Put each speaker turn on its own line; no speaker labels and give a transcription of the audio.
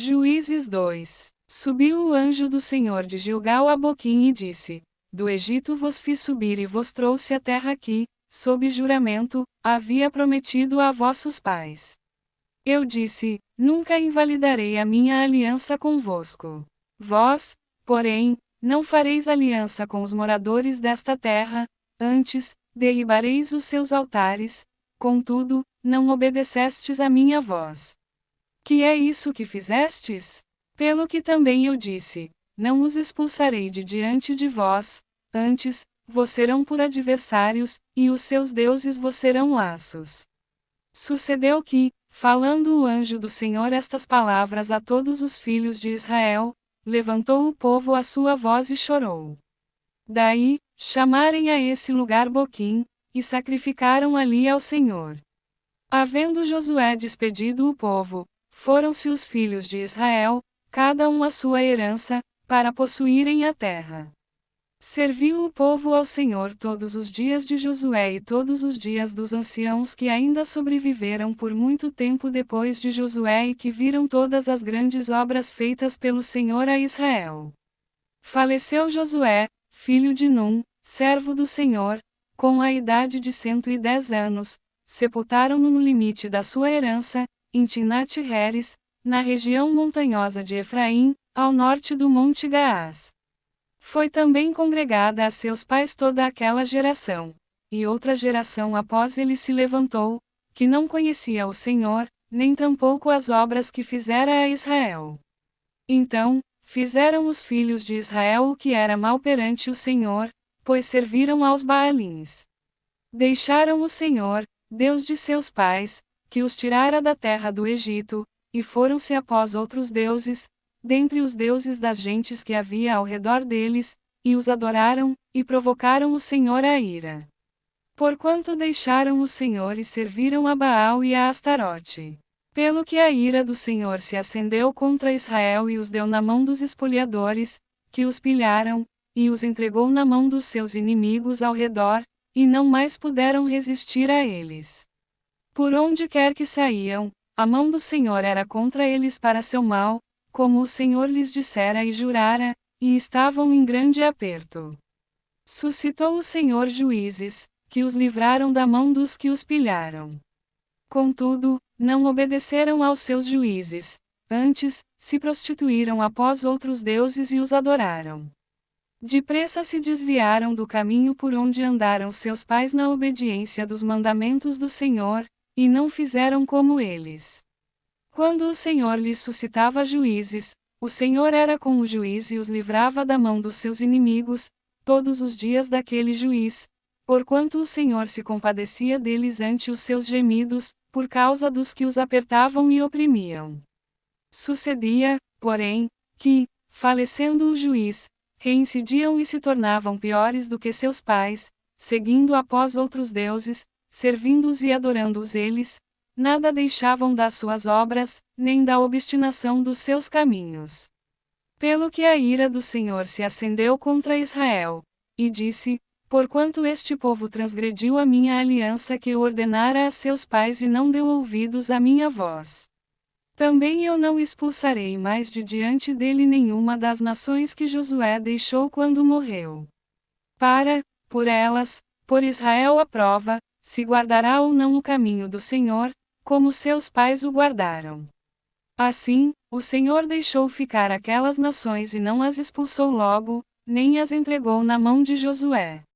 Juízes 2. Subiu o anjo do Senhor de Gilgal a Boquim e disse: Do Egito vos fiz subir e vos trouxe a terra que, sob juramento, havia prometido a vossos pais. Eu disse: Nunca invalidarei a minha aliança convosco. Vós, porém, não fareis aliança com os moradores desta terra, antes, derribareis os seus altares, contudo, não obedecestes a minha voz. Que é isso que fizestes? Pelo que também eu disse: Não os expulsarei de diante de vós, antes, vos serão por adversários, e os seus deuses vos serão laços. Sucedeu que, falando o anjo do Senhor estas palavras a todos os filhos de Israel, levantou o povo a sua voz e chorou. Daí, chamarem a esse lugar Boquim, e sacrificaram ali ao Senhor. Havendo Josué despedido o povo, foram-se os filhos de Israel, cada um a sua herança, para possuírem a terra. Serviu o povo ao Senhor todos os dias de Josué e todos os dias dos anciãos que ainda sobreviveram por muito tempo depois de Josué e que viram todas as grandes obras feitas pelo Senhor a Israel. Faleceu Josué, filho de Num, servo do Senhor, com a idade de 110 anos, sepultaram-no no limite da sua herança, em Timnat-Heres, na região montanhosa de Efraim, ao norte do Monte Gaás. Foi também congregada a seus pais toda aquela geração, e outra geração após ele se levantou, que não conhecia o Senhor, nem tampouco as obras que fizera a Israel. Então, fizeram os filhos de Israel o que era mal perante o Senhor, pois serviram aos Baalins. Deixaram o Senhor, Deus de seus pais, que os tirara da terra do Egito, e foram-se após outros deuses, dentre os deuses das gentes que havia ao redor deles, e os adoraram, e provocaram o Senhor à ira. Porquanto deixaram o Senhor e serviram a Baal e a Astarote. Pelo que a ira do Senhor se acendeu contra Israel e os deu na mão dos espoliadores, que os pilharam, e os entregou na mão dos seus inimigos ao redor, e não mais puderam resistir a eles. Por onde quer que saíam, a mão do Senhor era contra eles para seu mal, como o Senhor lhes dissera e jurara, e estavam em grande aperto. Suscitou o Senhor juízes, que os livraram da mão dos que os pilharam. Contudo, não obedeceram aos seus juízes, antes, se prostituíram após outros deuses e os adoraram. Depressa se desviaram do caminho por onde andaram seus pais na obediência dos mandamentos do Senhor, e não fizeram como eles. Quando o Senhor lhes suscitava juízes, o Senhor era com o juiz e os livrava da mão dos seus inimigos, todos os dias daquele juiz, porquanto o Senhor se compadecia deles ante os seus gemidos, por causa dos que os apertavam e oprimiam. Sucedia, porém, que, falecendo o juiz, reincidiam e se tornavam piores do que seus pais, seguindo após outros deuses, servindo-os e adorando-os eles, nada deixavam das suas obras, nem da obstinação dos seus caminhos. Pelo que a ira do Senhor se acendeu contra Israel, e disse: Porquanto este povo transgrediu a minha aliança que eu ordenara a seus pais e não deu ouvidos à minha voz. Também eu não expulsarei mais de diante dele nenhuma das nações que Josué deixou quando morreu. Por elas, por Israel à prova, se guardará ou não o caminho do Senhor, como seus pais o guardaram. Assim, o Senhor deixou ficar aquelas nações e não as expulsou logo, nem as entregou na mão de Josué.